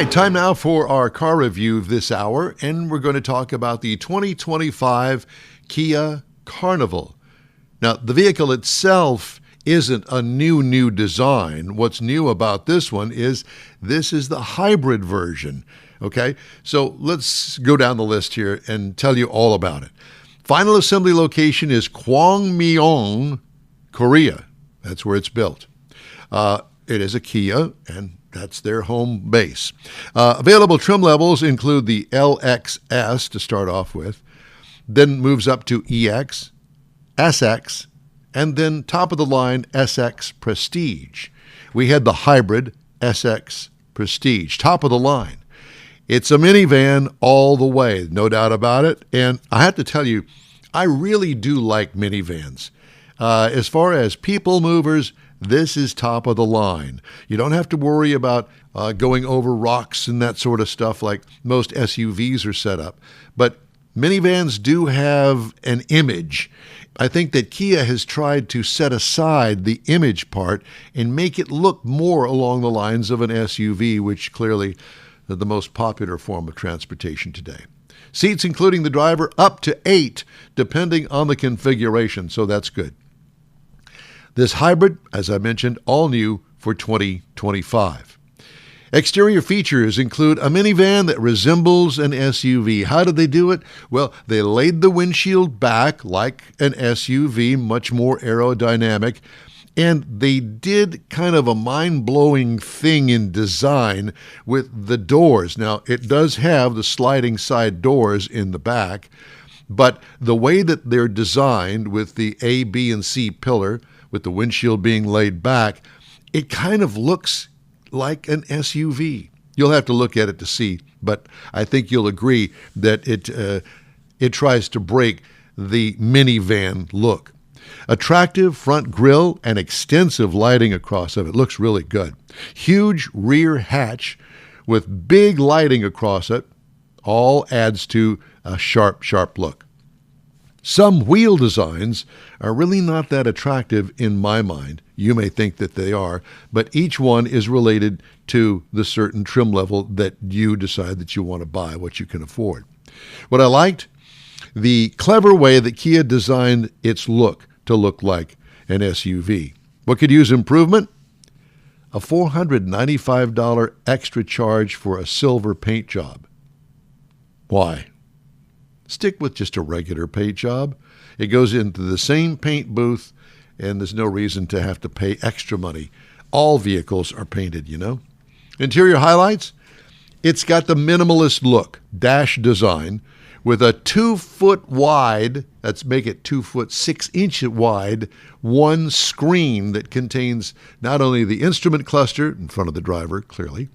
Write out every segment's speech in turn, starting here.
right, time now for our car review this hour, and we're going to talk about the 2025 Kia Carnival. Now, the vehicle itself isn't a new design. What's new about this one is this is the hybrid version. Okay, so let's go down the list here and tell you all about it. Final assembly location is Gwangmyeong, Korea. That's where it's built. It is a Kia, and that's their home base. Available trim levels include the LXS to start off with, then moves up to EX, SX, and then top of the line SX Prestige. We had the hybrid SX Prestige, top of the line. It's a minivan all the way, no doubt about it. And I have to tell you, I really do like minivans. As far as people movers, this is top of the line. You don't have to worry about going over rocks and that sort of stuff like most SUVs are set up. But minivans do have an image. I think that Kia has tried to set aside the image part and make it look more along the lines of an SUV, which clearly is the most popular form of transportation today. Seats, including the driver, up to 8, depending on the configuration, so that's good. This hybrid, as I mentioned, all new for 2025. Exterior features include a minivan that resembles an SUV. How did they do it? Well, they laid the windshield back like an SUV, much more aerodynamic, and they did kind of a mind-blowing thing in design with the doors. Now, it does have the sliding side doors in the back, but the way that they're designed with the A, B, and C pillar, with the windshield being laid back, it kind of looks like an SUV. You'll have to look at it to see, but I think you'll agree that it tries to break the minivan look. Attractive front grille and extensive lighting across of it. Looks really good. Huge rear hatch with big lighting across it. All adds to a sharp look. Some wheel designs are really not that attractive in my mind. You may think that they are, but each one is related to the certain trim level that you decide that you want to buy, what you can afford. What I liked, the clever way that Kia designed its look to look like an SUV. What could use improvement? A $495 extra charge for a silver paint job. Why? Stick with just a regular paint job. It goes into the same paint booth, and there's no reason to have to pay extra money. All vehicles are painted, you know. Interior highlights? It's got the minimalist look, dash design, with a 2-foot wide, let's make it 2 foot 6 inch wide, one screen that contains not only the instrument cluster in front of the driver, clearly,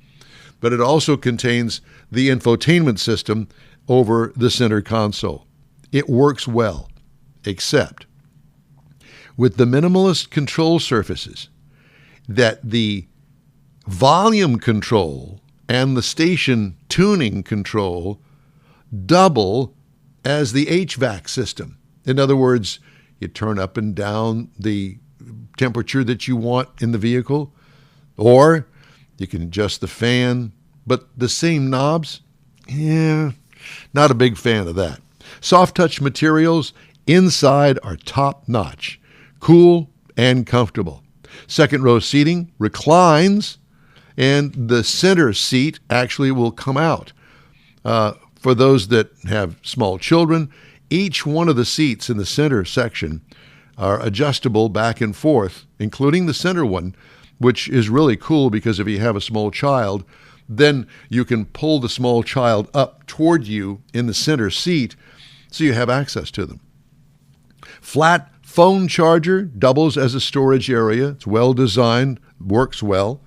but it also contains the infotainment system over the center console. It works well, except with the minimalist control surfaces, that the volume control and the station tuning control double as the HVAC system. In other words, you turn up and down the temperature that you want in the vehicle, or you can adjust the fan, but the same knobs, not a big fan of that. Soft touch materials inside are top notch, cool and comfortable. Second row seating reclines, and the center seat actually will come out. For those that have small children, each one of the seats in the center section are adjustable back and forth, including the center one, which is really cool because if you have a small child, then you can pull the small child up toward you in the center seat so you have access to them. Flat phone charger doubles as a storage area. It's well designed, works well.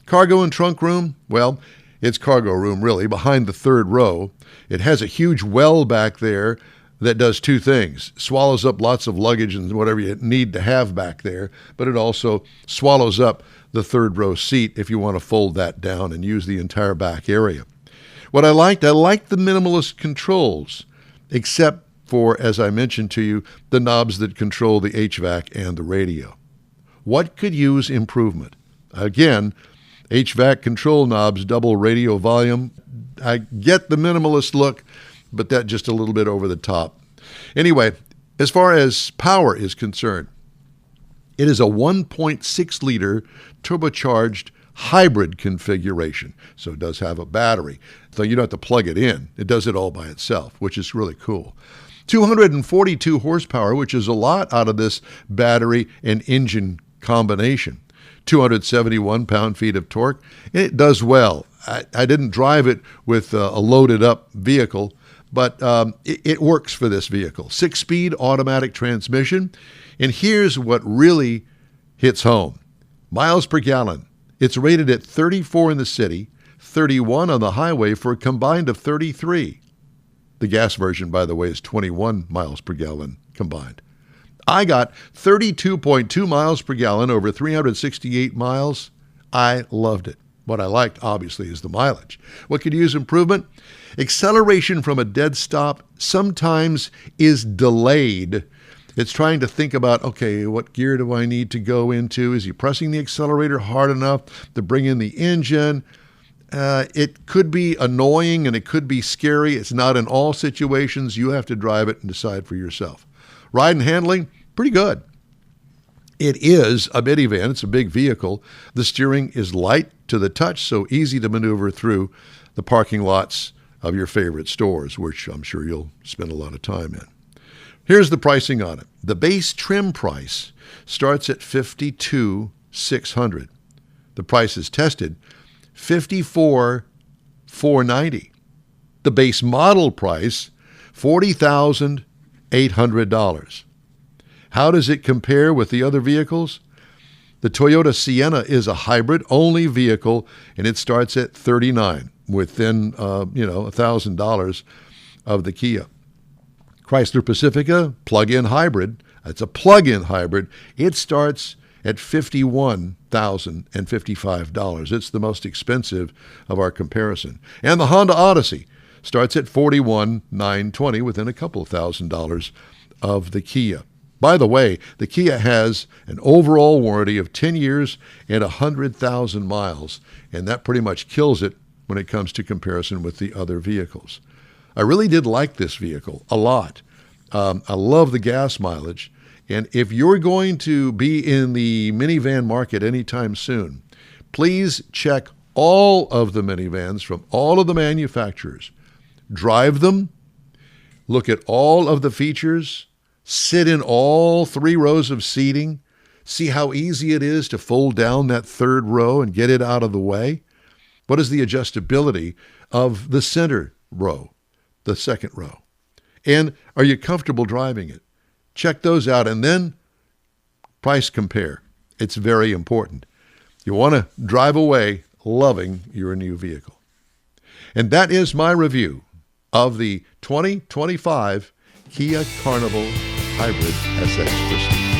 Cargo and trunk room, well, it's cargo room really, behind the third row. It has a huge well back there that does two things. Swallows up lots of luggage and whatever you need to have back there, but it also swallows up the third row seat if you want to fold that down and use the entire back area. What I liked the minimalist controls, except for, as I mentioned to you, the knobs that control the HVAC and the radio. What could use improvement? Again, HVAC control knobs, double radio volume. I get the minimalist look, but that just a little bit over the top. Anyway, as far as power is concerned, it is a 1.6-liter turbocharged hybrid configuration. So it does have a battery. So you don't have to plug it in. It does it all by itself, which is really cool. 242 horsepower, which is a lot out of this battery and engine combination. 271 pound-feet of torque. And it does well. I didn't drive it with a loaded-up vehicle, but it works for this vehicle. 6-speed automatic transmission. And here's what really hits home. Miles per gallon. It's rated at 34 in the city, 31 on the highway for a combined of 33. The gas version, by the way, is 21 miles per gallon combined. I got 32.2 miles per gallon over 368 miles. I loved it. What I liked, obviously, is the mileage. What could use improvement? Acceleration from a dead stop sometimes is delayed. It's trying to think about, okay, what gear do I need to go into? Is he pressing the accelerator hard enough to bring in the engine? It could be annoying and it could be scary. It's not in all situations. You have to drive it and decide for yourself. Ride and handling, pretty good. It is a minivan. It's a big vehicle. The steering is light to the touch, so easy to maneuver through the parking lots of your favorite stores, which I'm sure you'll spend a lot of time in. Here's the pricing on it. The base trim price starts at $52,600. The price is tested $54,490. The base model price $40,800. How does it compare with the other vehicles? The Toyota Sienna is a hybrid-only vehicle, and it starts at $39,000, within $1,000 of the Kia. Chrysler Pacifica, plug-in hybrid. It's a plug-in hybrid. It starts at $51,055. It's the most expensive of our comparison. And the Honda Odyssey starts at $41,920, within a couple of $1,000s of the Kia. By the way, the Kia has an overall warranty of 10 years and 100,000 miles, and that pretty much kills it when it comes to comparison with the other vehicles. I really did like this vehicle a lot. I love the gas mileage. And if you're going to be in the minivan market anytime soon, please check all of the minivans from all of the manufacturers. Drive them, look at all of the features, sit in all 3 rows of seating, see how easy it is to fold down that 3rd row and get it out of the way. What is the adjustability of the center row, the 2nd row? And are you comfortable driving it? Check those out and then price compare. It's very important. You want to drive away loving your new vehicle. And that is my review of the 2025 Kia Carnival Hybrid SX Prestige.